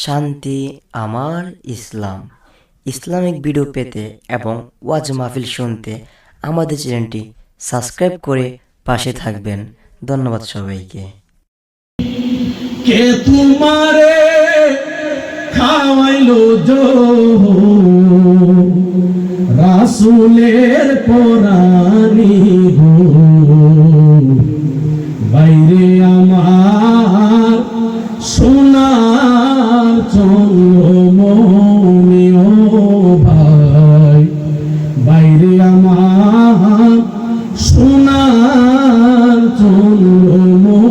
শান্তি আমার ইসলাম। Islamic video পেতে এবং ওয়াজ মাহফিল শুনতে আমাদের চ্যানেলটি সাবস্ক্রাইব করে পাশে থাকবেন। ধন্যবাদ সবাইকে। কে তোমারে খাওয়াইলো রাসূলের পরানি গো, বাইরে আমার সোনার চন্দ্রমণি ও ভাই, বাইরে আমার সোনার চন্দ্রমণি।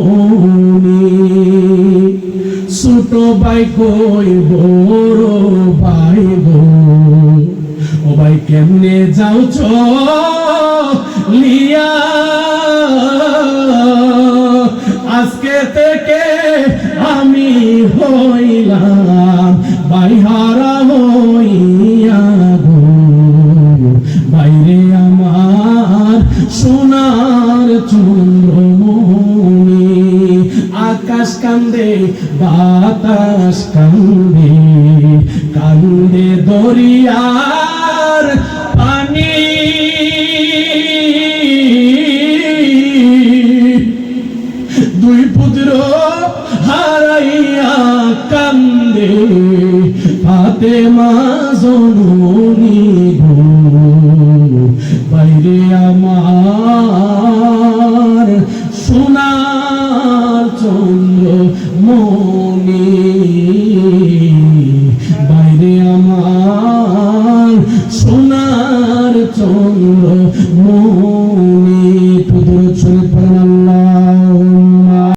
ছোট ভাই কই বড় ভাই গো, ও ভাই কেমনে যাও চলিয়া, আজকে থেকে আমি হইলাম বাইহারা হইয়া গো, বাইরে আমার সোনার চন্দ্রমণি। আকাশ কান্দে বাতাস কান্দে, কান্দে দরিয়ার পানি, দুই পুত্র হারাইয়া কান্দে ফাতেমা জননী গো, বাইরে